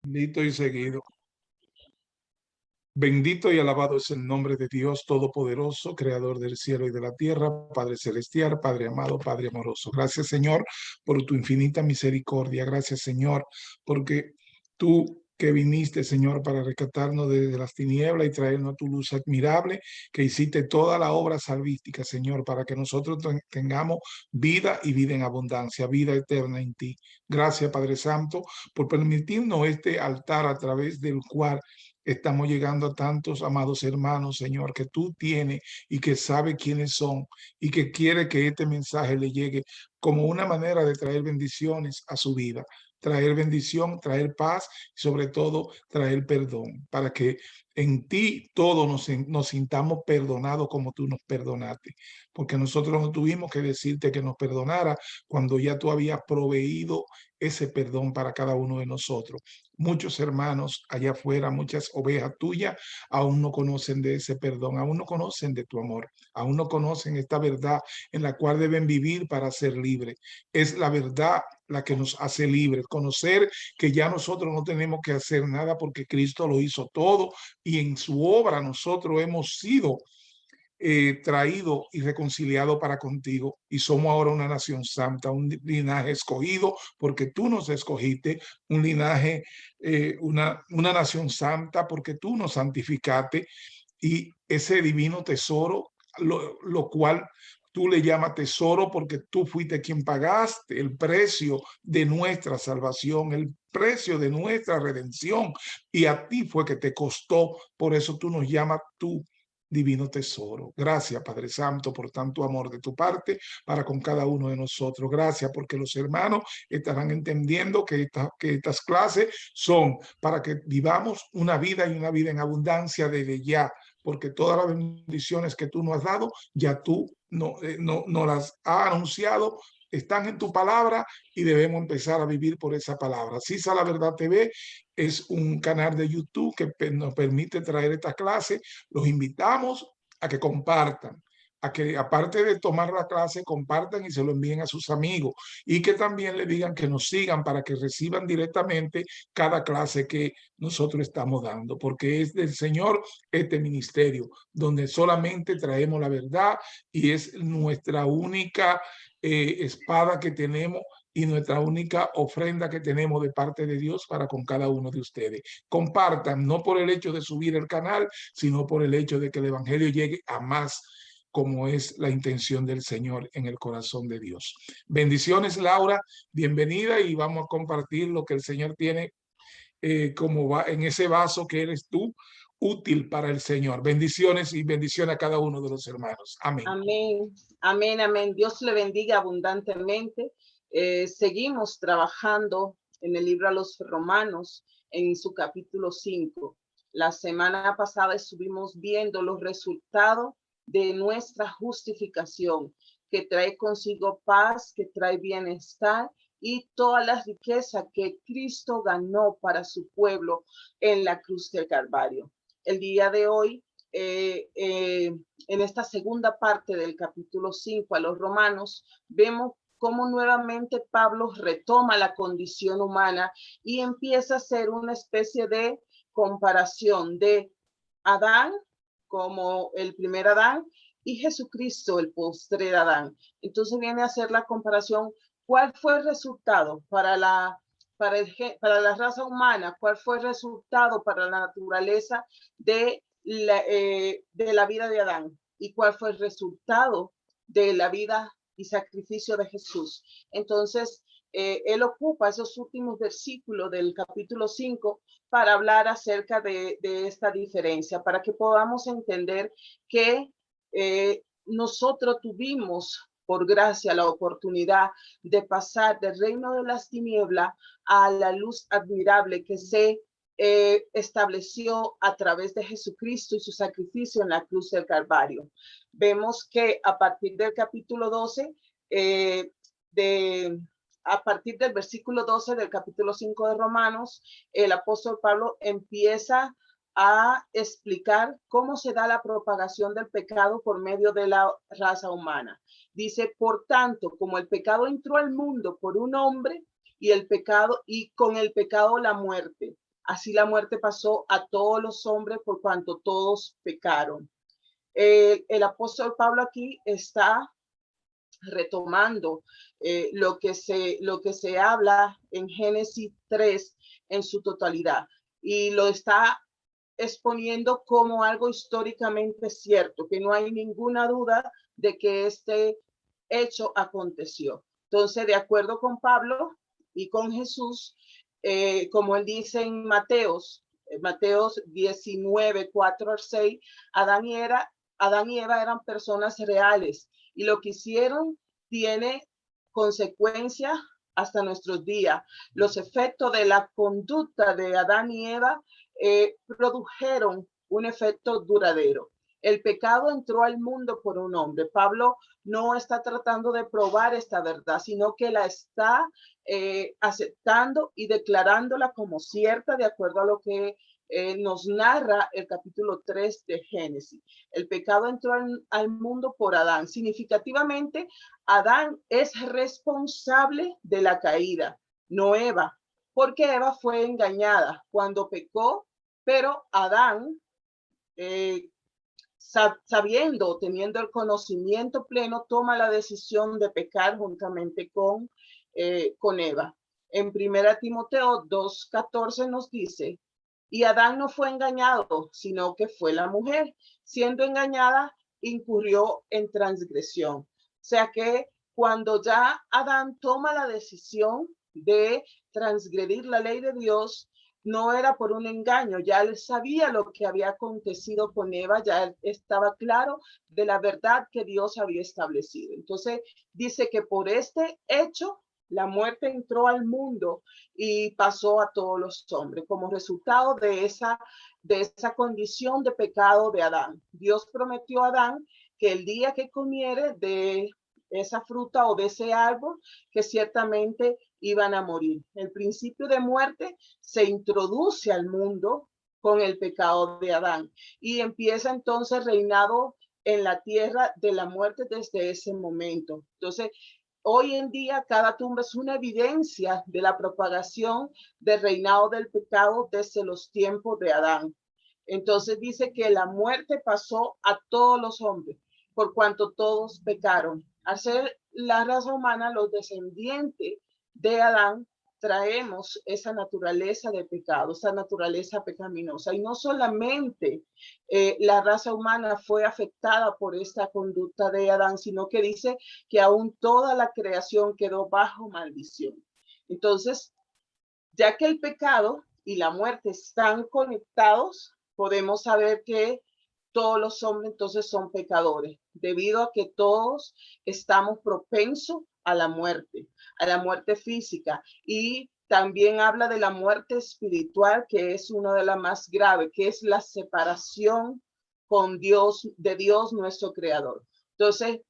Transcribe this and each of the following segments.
Bendito y seguido. Bendito y alabado es el nombre de Dios Todopoderoso, Creador del cielo y de la tierra, Padre celestial, Padre amado, Padre amoroso. Gracias, Señor, por tu infinita misericordia. Gracias, Señor, porque tú que viniste, Señor, para rescatarnos desde las tinieblas y traernos tu luz admirable, que hiciste toda la obra salvífica, Señor, para que nosotros tengamos vida y vida en abundancia, vida eterna en ti. Gracias, Padre Santo, por permitirnos este altar a través del cual estamos llegando a tantos amados hermanos, Señor, que tú tienes y que sabe quiénes son y que quiere que este mensaje le llegue como una manera de traer bendiciones a su vida, traer bendición, traer paz y sobre todo traer perdón, para que en ti todos nos sintamos perdonados como tú nos perdonaste, porque nosotros no tuvimos que decirte que nos perdonara cuando ya tú habías proveído ese perdón para cada uno de nosotros. Muchos hermanos allá afuera, muchas ovejas tuyas, aún no conocen de ese perdón, aún no conocen de tu amor, aún no conocen esta verdad en la cual deben vivir para ser libres. Es la verdad la que nos hace libres, conocer que ya nosotros no tenemos que hacer nada porque Cristo lo hizo todo y en su obra nosotros hemos sido traído y reconciliado para contigo y somos ahora una nación santa, un linaje escogido porque tú nos escogiste, un linaje, una nación santa porque tú nos santificaste y ese divino tesoro, lo cual tú le llamas tesoro porque tú fuiste quien pagaste el precio de nuestra salvación, el precio de nuestra redención y a ti fue que te costó, por eso tú nos llamas tú divino tesoro. Gracias, Padre Santo, por tanto amor de tu parte para con cada uno de nosotros. Gracias porque los hermanos estarán entendiendo que estas clases son para que vivamos una vida y una vida en abundancia desde ya, porque todas las bendiciones que tú nos has dado, ya tú no las has anunciado, están en tu palabra y debemos empezar a vivir por esa palabra. Sisa La Verdad TV es un canal de YouTube que nos permite traer esta clase. Los invitamos a que compartan, a que aparte de tomar la clase, compartan y se lo envíen a sus amigos y que también le digan que nos sigan para que reciban directamente cada clase que nosotros estamos dando, porque es del Señor este ministerio, donde solamente traemos la verdad y es nuestra única espada que tenemos y nuestra única ofrenda que tenemos de parte de Dios para con cada uno de ustedes. Compartan, no por el hecho de subir el canal, sino por el hecho de que el evangelio llegue a más, como es la intención del Señor en el corazón de Dios. Bendiciones, Laura, bienvenida y vamos a compartir lo que el Señor tiene como va en ese vaso que eres tú, útil para el Señor. Bendiciones y bendiciones a cada uno de los hermanos. Amén. Amén, amén, amén. Dios le bendiga abundantemente. Seguimos trabajando en el libro a los Romanos en su capítulo 5. La semana pasada estuvimos viendo los resultados de nuestra justificación, que trae consigo paz, que trae bienestar y toda la riqueza que Cristo ganó para su pueblo en la cruz del Calvario. El día de hoy en esta segunda parte del capítulo 5 a los romanos, vemos cómo nuevamente Pablo retoma la condición humana y empieza a hacer una especie de comparación de Adán como el primer Adán y Jesucristo, el postrer Adán. Entonces viene a hacer la comparación, ¿cuál fue el resultado para la raza humana? ¿Cuál fue el resultado para la naturaleza de la vida de Adán y cuál fue el resultado de la vida y sacrificio de Jesús? Entonces, él ocupa esos últimos versículos del capítulo 5 para hablar acerca de esta diferencia, para que podamos entender que nosotros tuvimos por gracia la oportunidad de pasar del reino de las tinieblas a la luz admirable que se estableció a través de Jesucristo y su sacrificio en la cruz del Calvario. Vemos que a partir del capítulo 12, a partir del versículo 12 del capítulo 5 de Romanos, el apóstol Pablo empieza a explicar cómo se da la propagación del pecado por medio de la raza humana. Dice, por tanto, como el pecado entró al mundo por un hombre y con el pecado la muerte. Así la muerte pasó a todos los hombres por cuanto todos pecaron. El apóstol Pablo aquí está retomando lo que se habla en Génesis 3 en su totalidad y lo está exponiendo como algo históricamente cierto, que no hay ninguna duda de que este hecho aconteció. Entonces, de acuerdo con Pablo y con Jesús, como él dice en Mateos 19, 4 al 6, Adán y Eva eran personas reales y lo que hicieron tiene consecuencias hasta nuestros días. Los efectos de la conducta de Adán y Eva produjeron un efecto duradero. El pecado entró al mundo por un hombre. Pablo no está tratando de probar esta verdad, sino que la está aceptando y declarándola como cierta de acuerdo a lo que nos narra el capítulo 3 de Génesis. El pecado entró al mundo por Adán. Significativamente, Adán es responsable de la caída, no Eva, porque Eva fue engañada cuando pecó, pero Adán, sabiendo, teniendo el conocimiento pleno, toma la decisión de pecar juntamente con Eva. En 1 Timoteo 2:14 nos dice, y Adán no fue engañado, sino que fue la mujer. Siendo engañada, incurrió en transgresión. O sea que cuando ya Adán toma la decisión de transgredir la ley de Dios, no era por un engaño, ya él sabía lo que había acontecido con Eva, ya él estaba claro de la verdad que Dios había establecido. Entonces dice que por este hecho la muerte entró al mundo y pasó a todos los hombres como resultado de esa condición de pecado de Adán. Dios prometió a Adán que el día que comiere de esa fruta o de ese árbol, que ciertamente iban a morir. El principio de muerte se introduce al mundo con el pecado de Adán y empieza entonces reinado en la tierra de la muerte desde ese momento. Entonces, hoy en día cada tumba es una evidencia de la propagación del reinado del pecado desde los tiempos de Adán. Entonces dice que la muerte pasó a todos los hombres por cuanto todos pecaron. Al ser la raza humana, los descendientes de Adán, traemos esa naturaleza de pecado, esa naturaleza pecaminosa. Y no solamente la raza humana fue afectada por esta conducta de Adán, sino que dice que aún toda la creación quedó bajo maldición. Entonces, ya que el pecado y la muerte están conectados, podemos saber que todos los hombres entonces son pecadores, debido a que todos estamos propensos a la muerte física. Y también habla de la muerte espiritual, que es una de las más graves, que es la separación con Dios, de Dios nuestro creador. Entonces,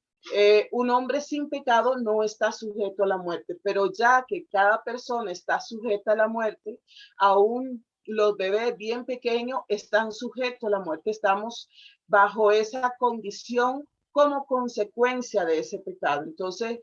un hombre sin pecado no está sujeto a la muerte, pero ya que cada persona está sujeta a la muerte, aún los bebés bien pequeños están sujetos a la muerte. Estamos bajo esa condición como consecuencia de ese pecado. Entonces,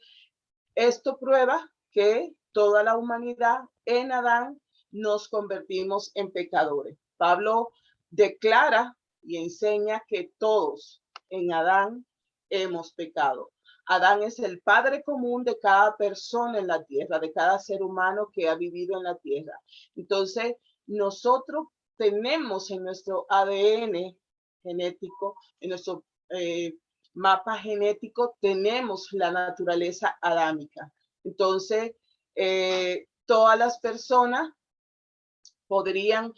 esto prueba que toda la humanidad en Adán nos convertimos en pecadores. Pablo declara y enseña que todos en Adán hemos pecado. Adán es el padre común de cada persona en la tierra, de cada ser humano que ha vivido en la tierra. Entonces, nosotros tenemos en nuestro ADN genético, en nuestro mapa genético, tenemos la naturaleza adámica. Entonces, todas las personas podrían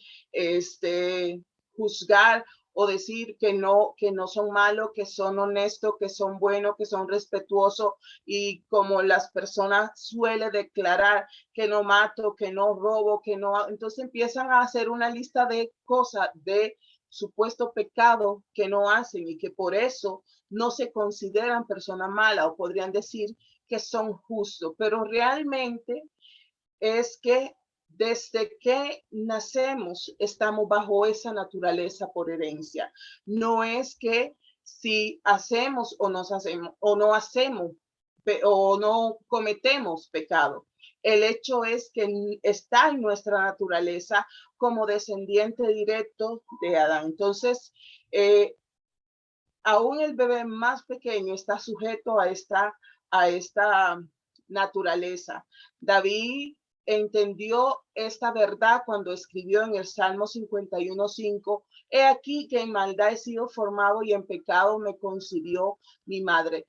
juzgar o decir que no son malos, que son honestos, que son buenos, que son respetuosos, y como las personas suelen declarar que no mato, que no robo, que no, entonces empiezan a hacer una lista de cosas, de supuesto pecado que no hacen y que por eso no se consideran personas malas, o podrían decir que son justos, pero realmente es que desde que nacemos estamos bajo esa naturaleza por herencia. No es que si hacemos o no hacemos o no cometemos pecado. El hecho es que está en nuestra naturaleza como descendiente directo de Adán. Entonces, aún el bebé más pequeño está sujeto a esta naturaleza. David entendió esta verdad cuando escribió en el Salmo 51:5, he aquí que en maldad he sido formado y en pecado me concibió mi madre.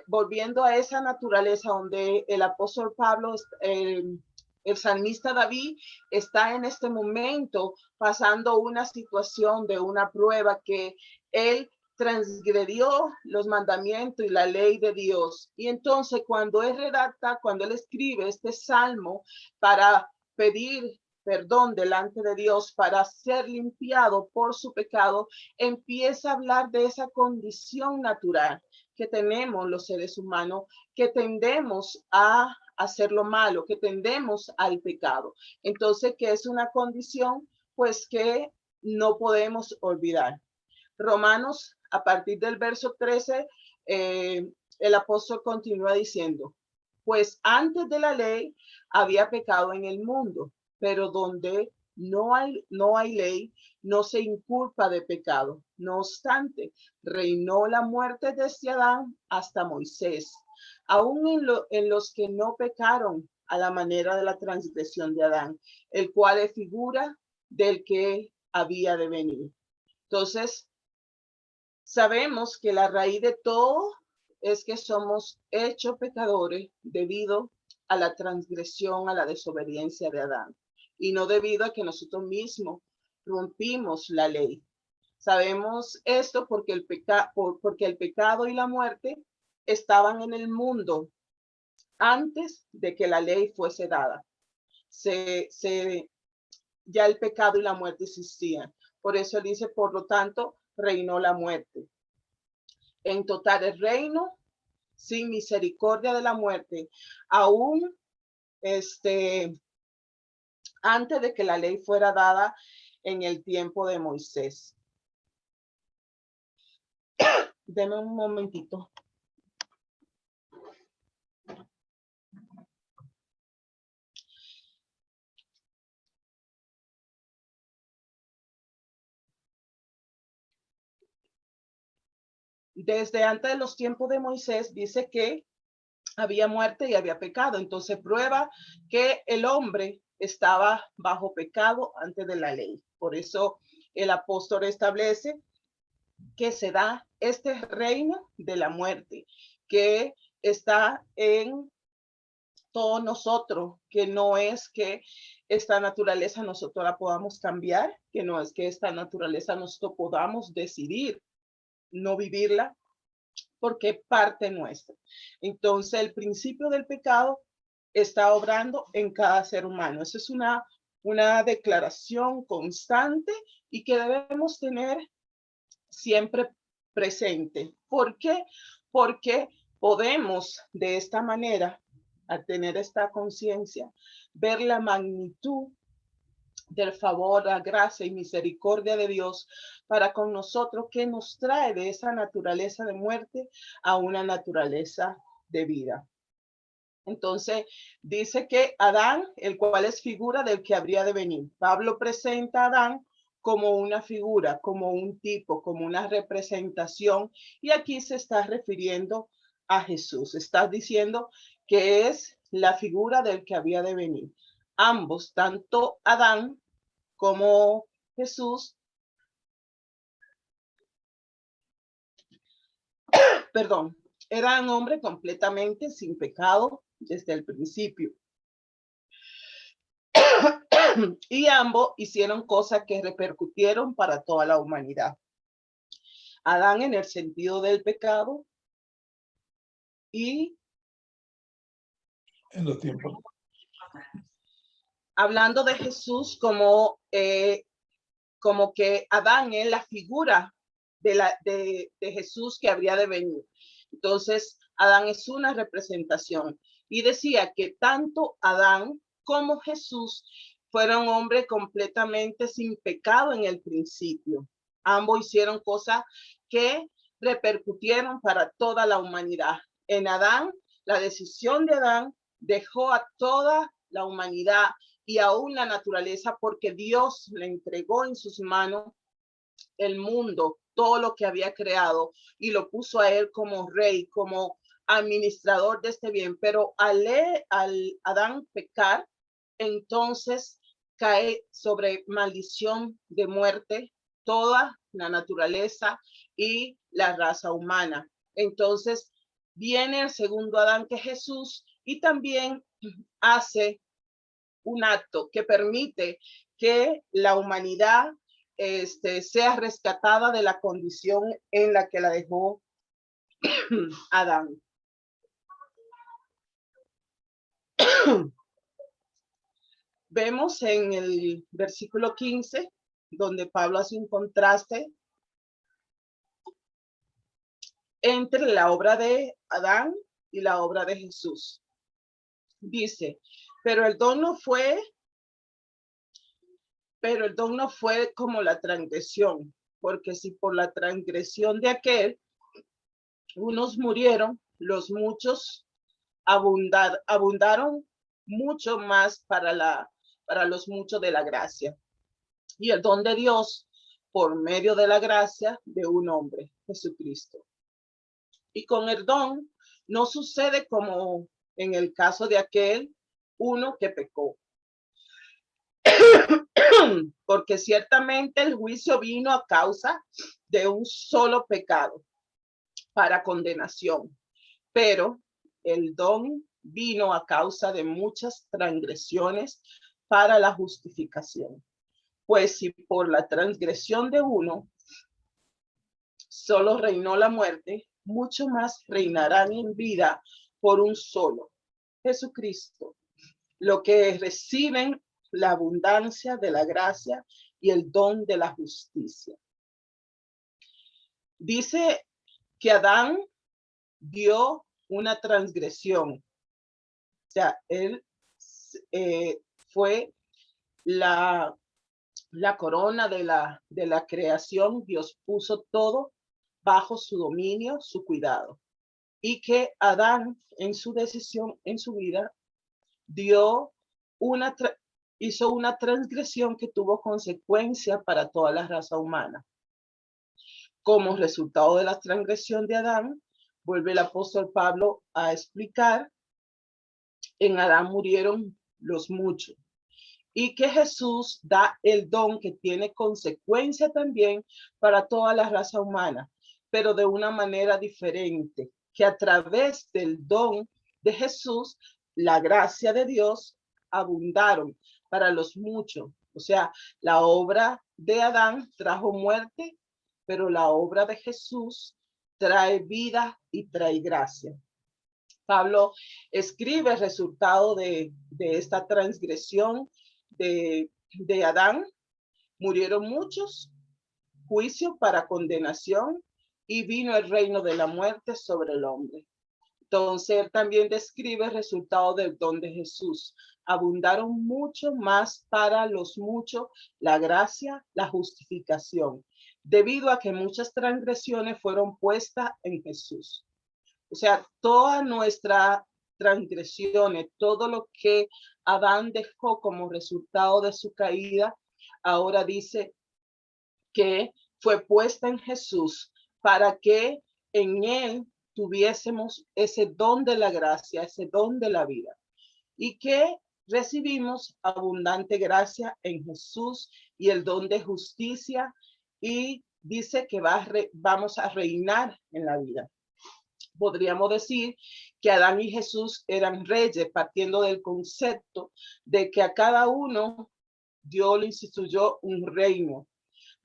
Volviendo a esa naturaleza donde el apóstol Pablo, el salmista David, está en este momento pasando una situación de una prueba que él transgredió los mandamientos y la ley de Dios. Y entonces cuando él redacta, cuando él escribe este salmo para pedir perdón delante de Dios, para ser limpiado por su pecado, empieza a hablar de esa condición natural que tenemos los seres humanos, que tendemos a hacer lo malo, que tendemos al pecado. Entonces, que es una condición, pues, que no podemos olvidar. Romanos, a partir del verso 13, el apóstol continúa diciendo, pues antes de la ley había pecado en el mundo, pero donde no hay ley, no se inculpa de pecado. No obstante, reinó la muerte desde Adán hasta Moisés, aún en los que no pecaron a la manera de la transgresión de Adán, el cual es figura del que había de venir. Entonces, sabemos que la raíz de todo es que somos hechos pecadores debido a la transgresión, a la desobediencia de Adán, y no debido a que nosotros mismos rompimos la ley. Sabemos esto porque porque el pecado y la muerte estaban en el mundo antes de que la ley fuese dada. Ya el pecado y la muerte existían. Por eso dice, por lo tanto, reinó la muerte. En total el reino, sin misericordia de la muerte, aún antes de que la ley fuera dada en el tiempo de Moisés. Deme un momentito. Desde antes de los tiempos de Moisés dice que había muerte y había pecado. Entonces prueba que el hombre estaba bajo pecado antes de la ley. Por eso el apóstol establece que se da este reino de la muerte, que está en todos nosotros, que no es que esta naturaleza nosotros la podamos cambiar, que no es que esta naturaleza nosotros podamos decidir no vivirla, porque es parte nuestra. Entonces, el principio del pecado está obrando en cada ser humano. Eso es una declaración constante y que debemos tener siempre presente. ¿Por qué? Porque podemos de esta manera, al tener esta conciencia, ver la magnitud del favor, la gracia y misericordia de Dios para con nosotros, que nos trae de esa naturaleza de muerte a una naturaleza de vida. Entonces, dice que Adán, el cual es figura del que habría de venir. Pablo presenta a Adán como una figura, como un tipo, como una representación, y aquí se está refiriendo a Jesús. Está diciendo que es la figura del que había de venir. Ambos, tanto Adán como Jesús, perdón, eran hombres completamente sin pecado desde el principio. Y ambos hicieron cosas que repercutieron para toda la humanidad. Adán en el sentido del pecado y en los tiempos. Hablando de Jesús como que Adán es la figura de Jesús que habría de venir. Entonces, Adán es una representación. Y decía que tanto Adán como Jesús fueron hombres completamente sin pecado en el principio. Ambos hicieron cosas que repercutieron para toda la humanidad. En Adán, la decisión de Adán dejó a toda la humanidad y aún la naturaleza, porque Dios le entregó en sus manos el mundo, todo lo que había creado, y lo puso a él como rey, como administrador de este bien. Pero al Adán pecar, entonces cae sobre maldición de muerte toda la naturaleza y la raza humana. Entonces viene el segundo Adán, que es Jesús, y también hace un acto que permite que la humanidad sea rescatada de la condición en la que la dejó Adán. Vemos en el versículo 15, donde Pablo hace un contraste entre la obra de Adán y la obra de Jesús. Dice, pero el don no fue como la transgresión, porque si por la transgresión de aquel unos murieron, los muchos abundaron mucho más para los muchos de la gracia. Y el don de Dios por medio de la gracia de un hombre, Jesucristo. Y con el don no sucede como en el caso de aquel uno que pecó. Porque ciertamente el juicio vino a causa de un solo pecado para condenación, pero el don vino a causa de muchas transgresiones para la justificación. Pues si por la transgresión de uno solo reinó la muerte, mucho más reinarán en vida por un solo, Jesucristo, lo que reciben la abundancia de la gracia y el don de la justicia. Dice que Adán dio una transgresión. O sea, él fue la corona de la creación. Dios puso todo bajo su dominio, su cuidado. Y que Adán, en su decisión, en su vida, hizo una transgresión que tuvo consecuencia para toda la raza humana. Como resultado de la transgresión de Adán, vuelve el apóstol Pablo a explicar, en Adán murieron los muchos, y que Jesús da el don que tiene consecuencia también para toda la raza humana, pero de una manera diferente, que a través del don de Jesús, la gracia de Dios abundaron para los muchos. O sea, la obra de Adán trajo muerte, pero la obra de Jesús trae vida y trae gracia. Pablo escribe el resultado de esta transgresión de Adán. Murieron muchos, juicio para condenación, y vino el reino de la muerte sobre el hombre. Entonces él también describe el resultado del don de Jesús. Abundaron mucho más para los muchos la gracia, la justificación, debido a que muchas transgresiones fueron puestas en Jesús. O sea, todas nuestras transgresiones, todo lo que Adán dejó como resultado de su caída, ahora dice que fue puesta en Jesús para que en él tuviésemos ese don de la gracia, ese don de la vida, y que recibimos abundante gracia en Jesús y el don de justicia, y dice que vamos a reinar en la vida. Podríamos decir que Adán y Jesús eran reyes, partiendo del concepto de que a cada uno Dios le instituyó un reino.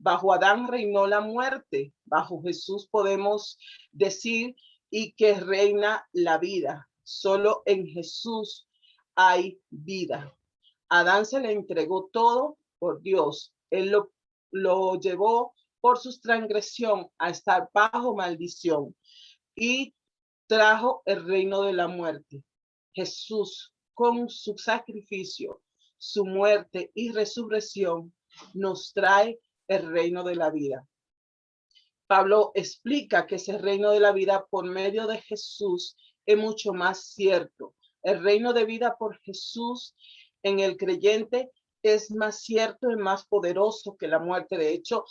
Bajo Adán reinó la muerte, bajo Jesús podemos decir y que reina la vida. Solo en Jesús hay vida. A Adán se le entregó todo por Dios. Él lo llevó por su transgresión a estar bajo maldición y trajo el reino de la muerte. Jesús, con su sacrificio, su muerte y resurrección, nos trae el reino de la vida. Pablo explica que ese reino de la vida por medio de Jesús es mucho más cierto. El reino de vida por Jesús en el creyente es más cierto y más poderoso que la muerte. De hecho,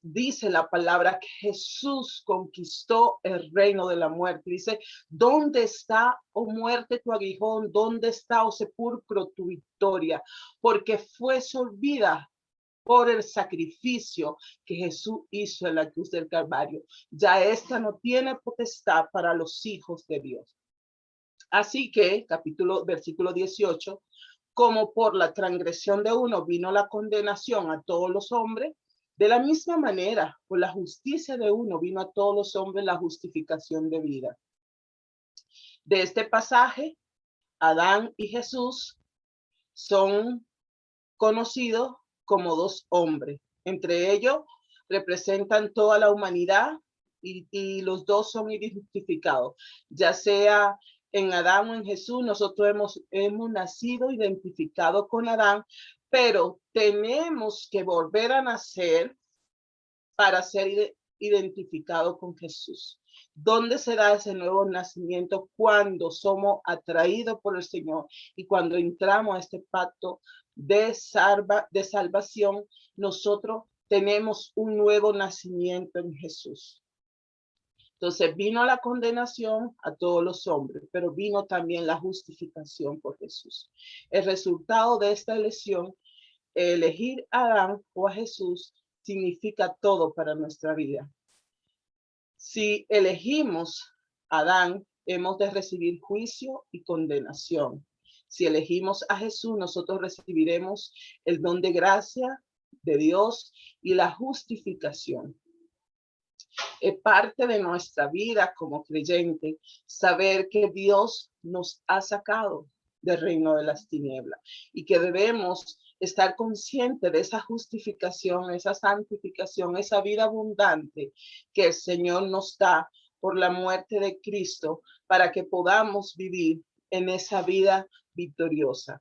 dice la palabra que Jesús conquistó el reino de la muerte. Dice, ¿dónde está, oh muerte, tu aguijón? ¿Dónde está, oh sepulcro, tu victoria? Porque fue sorbida por el sacrificio que Jesús hizo en la cruz del Calvario. Ya esta no tiene potestad para los hijos de Dios. Así que, versículo 18, como por la transgresión de uno vino la condenación a todos los hombres, de la misma manera, por la justicia de uno vino a todos los hombres la justificación de vida. De este pasaje, Adán y Jesús son conocidos como dos hombres. Entre ellos representan toda la humanidad y los dos son identificados, ya sea en Adán o en Jesús. Nosotros hemos nacido identificados con Adán, pero tenemos que volver a nacer para ser identificados con Jesús. ¿Dónde será ese nuevo nacimiento? Cuando somos atraídos por el Señor y cuando entramos a este pacto de salvación, nosotros tenemos un nuevo nacimiento en Jesús. Entonces vino la condenación a todos los hombres, pero vino también la justificación por Jesús. El resultado de esta elección, elegir a Adán o a Jesús, significa todo para nuestra vida. Si elegimos a Adán, hemos de recibir juicio y condenación. Si elegimos a Jesús, nosotros recibiremos el don de gracia de Dios y la justificación. Es parte de nuestra vida como creyente saber que Dios nos ha sacado del reino de las tinieblas y que debemos estar conscientes de esa justificación, esa santificación, esa vida abundante que el Señor nos da por la muerte de Cristo para que podamos vivir en esa vida victoriosa.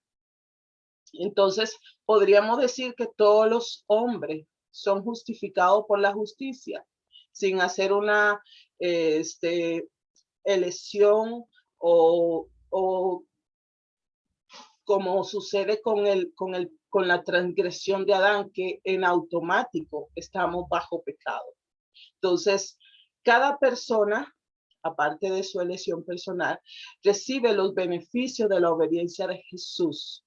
Entonces, podríamos decir que todos los hombres son justificados por la justicia, sin hacer una elección o como sucede con la transgresión de Adán, que en automático estamos bajo pecado. Entonces, cada persona, aparte de su elección personal, recibe los beneficios de la obediencia de Jesús.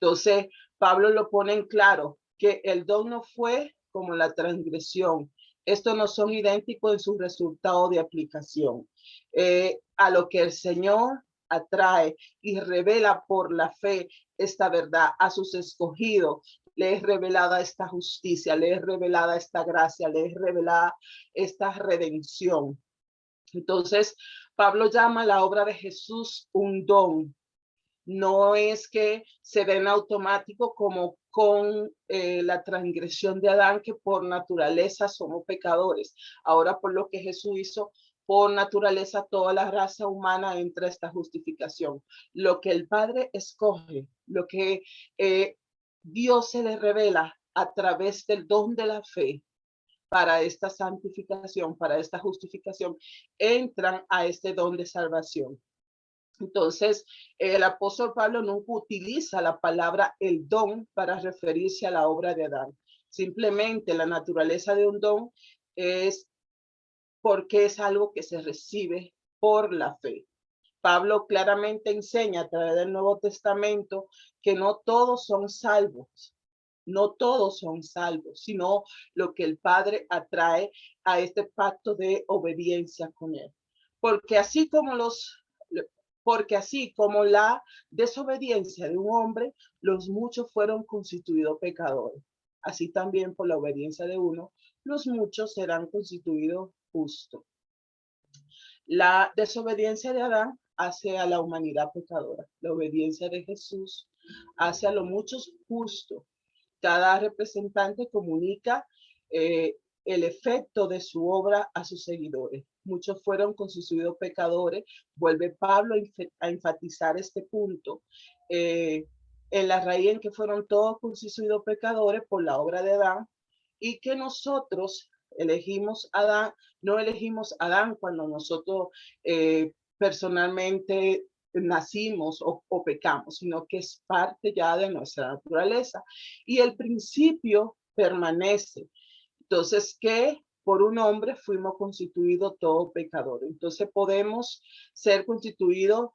Entonces, Pablo lo pone en claro, que el don no fue como la transgresión. Estos no son idénticos en su resultado de aplicación. A lo que el Señor atrae y revela por la fe esta verdad a sus escogidos, le es revelada esta justicia, le es revelada esta gracia, le es revelada esta redención. Entonces, Pablo llama la obra de Jesús un don. No es que se dé en automático como con la transgresión de Adán, que por naturaleza somos pecadores. Ahora, por lo que Jesús hizo, por naturaleza toda la raza humana entra a esta justificación. Lo que el Padre escoge, lo que Dios se le revela a través del don de la fe para esta santificación, para esta justificación, entran a este don de salvación. Entonces, el apóstol Pablo nunca utiliza la palabra el don para referirse a la obra de Adán. Simplemente la naturaleza de un don es porque es algo que se recibe por la fe. Pablo claramente enseña a través del Nuevo Testamento que no todos son salvos. No todos son salvos, sino lo que el Padre atrae a este pacto de obediencia con él. Porque así como la desobediencia de un hombre, los muchos fueron constituidos pecadores. Así también por la obediencia de uno, los muchos serán constituidos justos. La desobediencia de Adán hace a la humanidad pecadora. La obediencia de Jesús hace a los muchos justos. Cada representante comunica el efecto de su obra a sus seguidores. Muchos fueron constituidos pecadores. Vuelve Pablo a enfatizar este punto. En la raíz en que fueron todos constituidos pecadores por la obra de Adán, y que nosotros elegimos a Adán, no elegimos a Adán cuando nosotros personalmente nacimos o pecamos, sino que es parte ya de nuestra naturaleza. Y el principio permanece. Entonces, que por un hombre fuimos constituidos todo pecador. Entonces podemos ser constituidos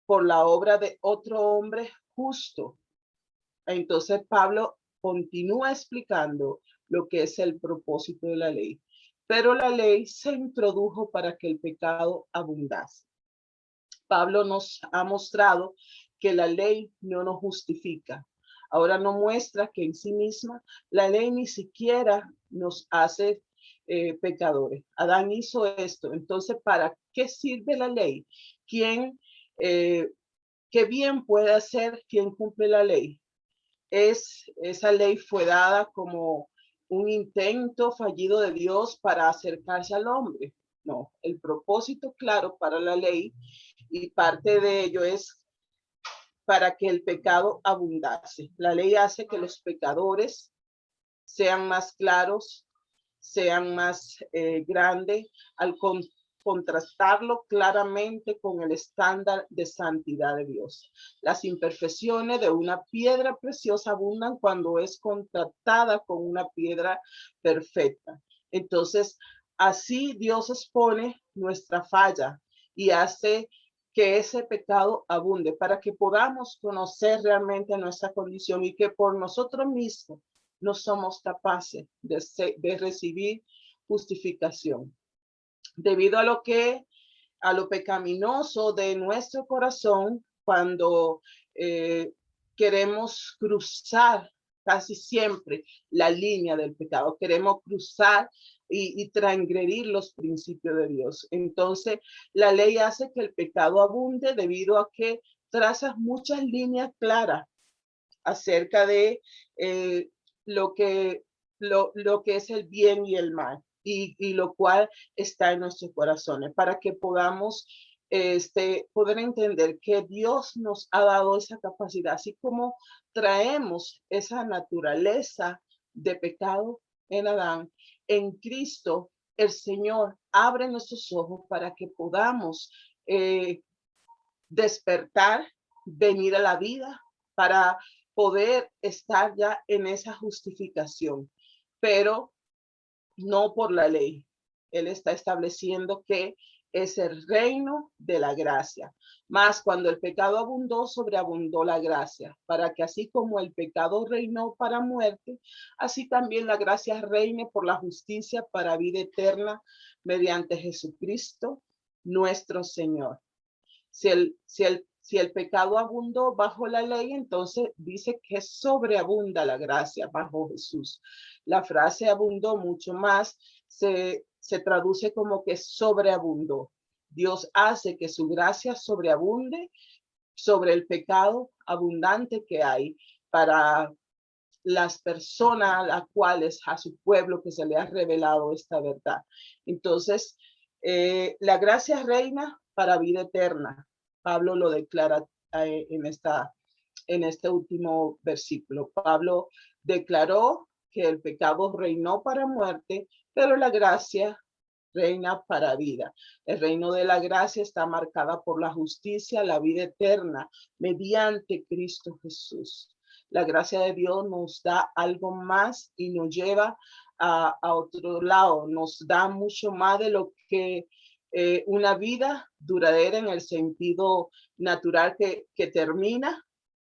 por la obra de otro hombre justo. Entonces Pablo continúa explicando lo que es el propósito de la ley. Pero la ley se introdujo para que el pecado abundase. Pablo nos ha mostrado que la ley no nos justifica. Ahora no muestra que en sí misma la ley ni siquiera nos hace pecadores. Adán hizo esto. Entonces, ¿para qué sirve la ley? ¿Quién, qué bien puede hacer quien cumple la ley? Esa ley fue dada como un intento fallido de Dios para acercarse al hombre. No, el propósito claro para la ley y parte de ello es para que el pecado abundase. La ley hace que los pecadores sean más claros, sean más grandes, al contrastarlo claramente con el estándar de santidad de Dios. Las imperfecciones de una piedra preciosa abundan cuando es contrastada con una piedra perfecta. Entonces, así Dios expone nuestra falla y hace que ese pecado abunde para que podamos conocer realmente nuestra condición y que por nosotros mismos no somos capaces de recibir justificación. Debido a lo pecaminoso de nuestro corazón, cuando queremos cruzar casi siempre la línea del pecado, queremos cruzar y transgredir los principios de Dios. Entonces, la ley hace que el pecado abunde debido a que traza muchas líneas claras acerca de lo que, lo que es el bien y el mal, y lo cual está en nuestros corazones, para que podamos poder entender que Dios nos ha dado esa capacidad, así como traemos esa naturaleza de pecado en Adán, en Cristo, el Señor abre nuestros ojos para que podamos despertar, venir a la vida, para poder estar ya en esa justificación, pero no por la ley. Él está estableciendo que es el reino de la gracia. Más cuando el pecado abundó, sobreabundó la gracia, para que así como el pecado reinó para muerte, así también la gracia reine por la justicia para vida eterna mediante Jesucristo, nuestro Señor. Si el pecado abundó bajo la ley, entonces dice que sobreabunda la gracia bajo Jesús. La frase abundó mucho más se traduce como que sobreabundó. Dios hace que su gracia sobreabunde sobre el pecado abundante que hay para las personas a las cuales, a su pueblo que se le ha revelado esta verdad. Entonces, la gracia reina para vida eterna. Pablo lo declara en este último versículo. Pablo declaró que el pecado reinó para muerte, pero la gracia reina para vida. El reino de la gracia está marcada por la justicia, la vida eterna, mediante Cristo Jesús. La gracia de Dios nos da algo más y nos lleva a otro lado, nos da mucho más de lo que una vida duradera en el sentido natural que termina,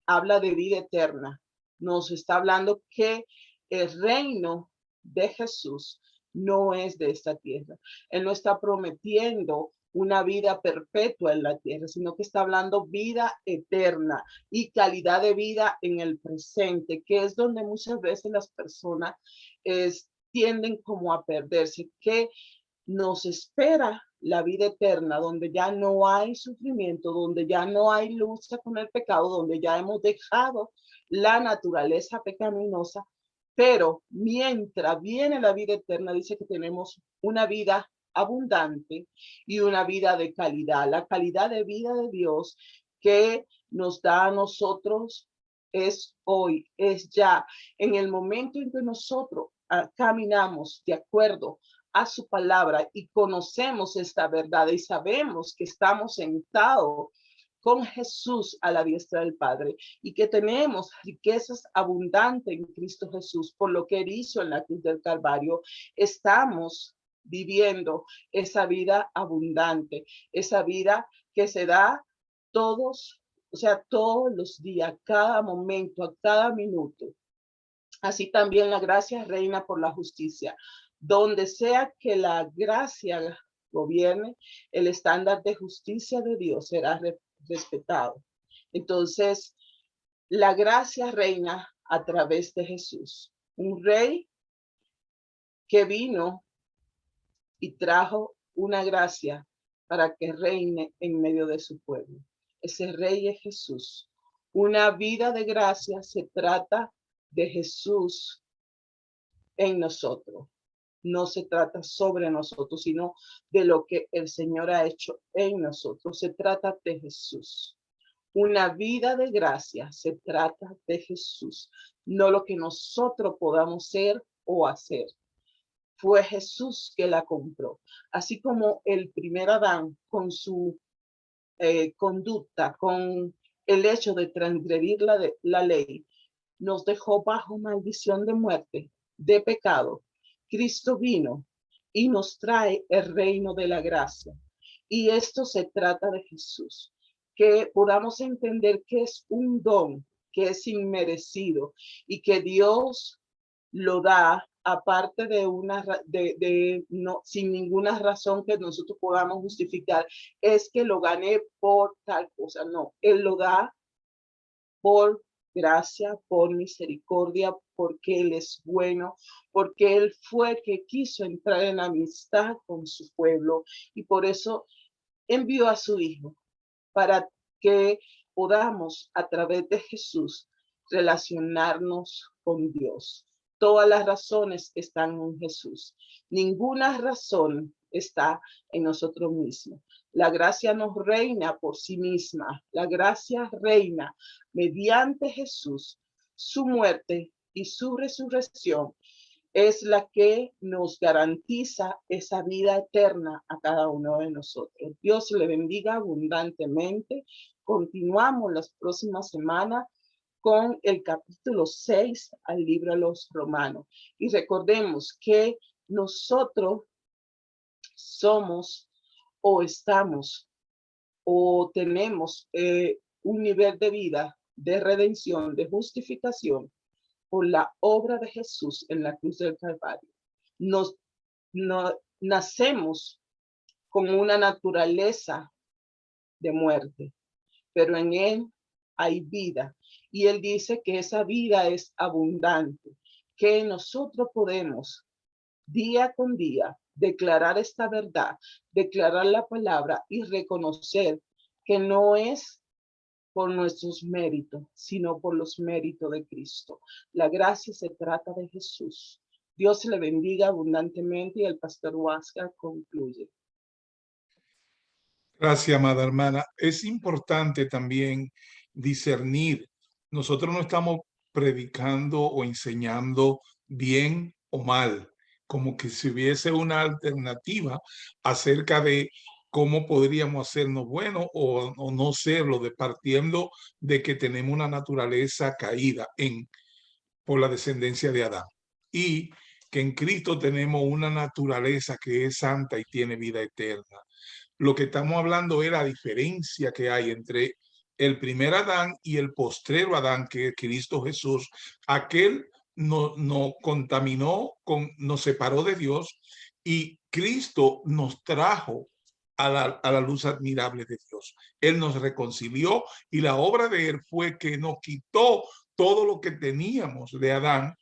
habla de vida eterna. Nos está hablando que el reino de Jesús no es de esta tierra. Él no está prometiendo una vida perpetua en la tierra, sino que está hablando vida eterna y calidad de vida en el presente, que es donde muchas veces las personas tienden como a perderse, que nos espera la vida eterna, donde ya no hay sufrimiento, donde ya no hay lucha con el pecado, donde ya hemos dejado la naturaleza pecaminosa, pero mientras viene la vida eterna, dice que tenemos una vida abundante y una vida de calidad. La calidad de vida de Dios que nos da a nosotros es hoy, es ya, en el momento en que nosotros caminamos de acuerdo a su palabra y conocemos esta verdad y sabemos que estamos sentados con Jesús a la diestra del Padre y que tenemos riquezas abundantes en Cristo Jesús por lo que Él hizo en la cruz del Calvario. Estamos viviendo esa vida abundante, esa vida que se da todos, o sea, todos los días, cada momento, a cada minuto. Así también la gracia reina por la justicia. Donde sea que la gracia gobierne, el estándar de justicia de Dios será respetado. Entonces, la gracia reina a través de Jesús, un rey que vino y trajo una gracia para que reine en medio de su pueblo. Ese rey es Jesús. Una vida de gracia se trata de Jesús en nosotros. No se trata sobre nosotros, sino de lo que el Señor ha hecho en nosotros. Se trata de Jesús. Una vida de gracia se trata de Jesús, no lo que nosotros podamos ser o hacer. Fue Jesús que la compró. Así como el primer Adán con su conducta, con el hecho de transgredir la ley, nos dejó bajo maldición de muerte, de pecado. Cristo vino y nos trae el reino de la gracia. Y esto se trata de Jesús, que podamos entender que es un don, que es inmerecido y que Dios lo da aparte de no, sin ninguna razón que nosotros podamos justificar, es que lo gané por tal cosa. No, Él lo da por gracia, por misericordia, porque Él es bueno, porque Él fue que quiso entrar en amistad con su pueblo y por eso envió a su Hijo para que podamos a través de Jesús relacionarnos con Dios. Todas las razones están en Jesús. Ninguna razón está en nosotros mismos. La gracia nos reina por sí misma. La gracia reina mediante Jesús, su muerte y su resurrección es la que nos garantiza esa vida eterna a cada uno de nosotros. Dios le bendiga abundantemente. Continuamos las próximas semanas con el capítulo 6 al libro de los Romanos. Y recordemos que nosotros somos o estamos o tenemos un nivel de vida, de redención, de justificación por la obra de Jesús en la cruz del Calvario. Nacemos con una naturaleza de muerte, pero en Él hay vida. Y Él dice que esa vida es abundante, que nosotros podemos día con día declarar esta verdad, declarar la palabra y reconocer que no es por nuestros méritos, sino por los méritos de Cristo. La gracia se trata de Jesús. Dios le bendiga abundantemente y el pastor Huáscar concluye. Gracias, amada hermana. Es importante también discernir. Nosotros no estamos predicando o enseñando bien o mal, como que si hubiese una alternativa acerca de cómo podríamos hacernos buenos o no serlo, partiendo de que tenemos una naturaleza caída por la descendencia de Adán y que en Cristo tenemos una naturaleza que es santa y tiene vida eterna. Lo que estamos hablando es la diferencia que hay entre el primer Adán y el postrero Adán, que es Cristo Jesús. Aquel nos contaminó, nos separó de Dios y Cristo nos trajo a la luz admirable de Dios. Él nos reconcilió y la obra de Él fue que nos quitó todo lo que teníamos de Adán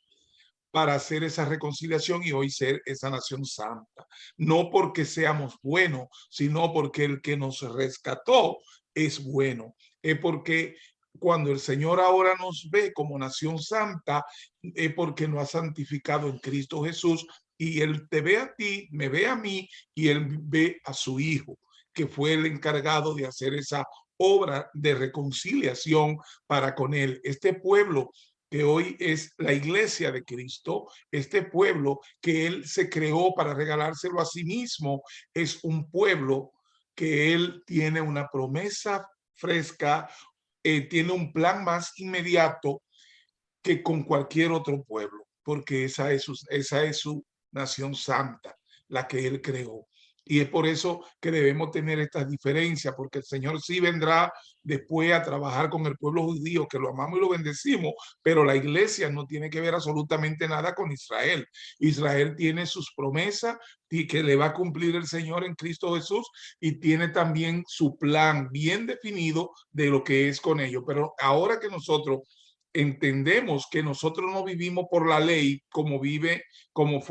para hacer esa reconciliación y hoy ser esa nación santa. No porque seamos buenos, sino porque el que nos rescató es bueno. Es porque cuando el Señor ahora nos ve como nación santa, es porque nos ha santificado en Cristo Jesús y Él te ve a ti, me ve a mí y Él ve a su Hijo, que fue el encargado de hacer esa obra de reconciliación para con Él. Este pueblo que hoy es la iglesia de Cristo, este pueblo que Él se creó para regalárselo a sí mismo, es un pueblo que Él tiene una promesa fresca, tiene un plan más inmediato que con cualquier otro pueblo, porque esa es su nación santa, la que él creó. Y es por eso que debemos tener estas diferencias, porque el Señor sí vendrá después a trabajar con el pueblo judío, que lo amamos y lo bendecimos, pero la iglesia no tiene que ver absolutamente nada con Israel. Israel tiene sus promesas y que le va a cumplir el Señor en Cristo Jesús, y tiene también su plan bien definido de lo que es con ellos. Pero ahora que nosotros entendemos que nosotros no vivimos por la ley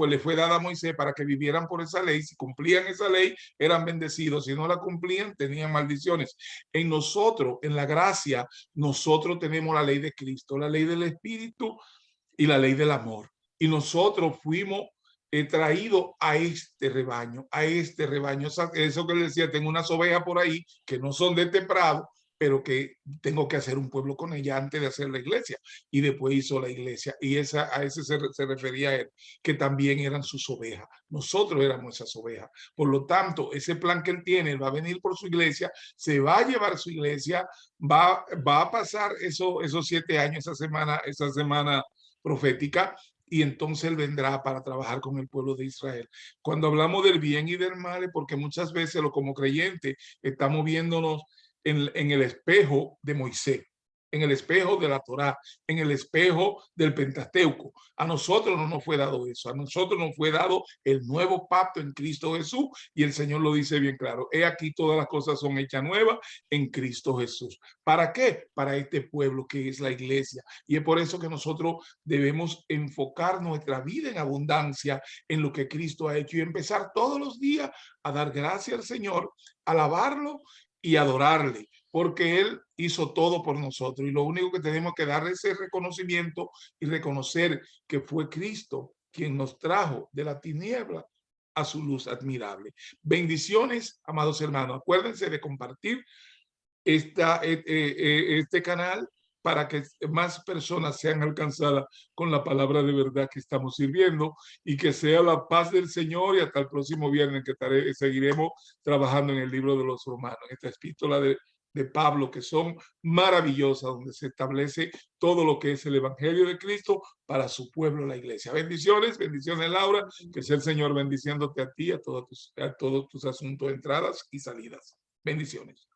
le fue dada a Moisés para que vivieran por esa ley. Si cumplían esa ley, eran bendecidos. Si no la cumplían, tenían maldiciones. En nosotros, en la gracia, nosotros tenemos la ley de Cristo, la ley del Espíritu y la ley del amor. Y nosotros fuimos traídos a este rebaño, Eso que le decía, tengo unas ovejas por ahí que no son de este prado, pero que tengo que hacer un pueblo con ella antes de hacer la iglesia. Y después hizo la iglesia. Y a ese se refería a él, que también eran sus ovejas. Nosotros éramos esas ovejas. Por lo tanto, ese plan que él tiene, él va a venir por su iglesia, se va a llevar su iglesia, va a pasar esos 7 años, esa semana profética, y entonces él vendrá para trabajar con el pueblo de Israel. Cuando hablamos del bien y del mal, es porque muchas veces como creyentes estamos viéndonos en el espejo de Moisés, en el espejo de la Torá, en el espejo del Pentateuco. A nosotros no nos fue dado eso, a nosotros nos fue dado el nuevo pacto en Cristo Jesús, y el Señor lo dice bien claro: he aquí todas las cosas son hechas nuevas en Cristo Jesús. ¿Para qué? Para este pueblo que es la iglesia. Y es por eso que nosotros debemos enfocar nuestra vida en abundancia en lo que Cristo ha hecho, y empezar todos los días a dar gracias al Señor, alabarlo y adorarle, porque él hizo todo por nosotros, y lo único que tenemos que darle ese reconocimiento y reconocer que fue Cristo quien nos trajo de la tiniebla a su luz admirable. Bendiciones, amados hermanos. Acuérdense de compartir este canal para que más personas sean alcanzadas con la palabra de verdad que estamos sirviendo, y que sea la paz del Señor. Y hasta el próximo viernes, que seguiremos trabajando en el libro de los Romanos, esta epístola de Pablo, que son maravillosas, donde se establece todo lo que es el evangelio de Cristo para su pueblo, la iglesia. Bendiciones, Laura, que sea el Señor bendiciéndote a ti, a todos tus asuntos, entradas y salidas. Bendiciones.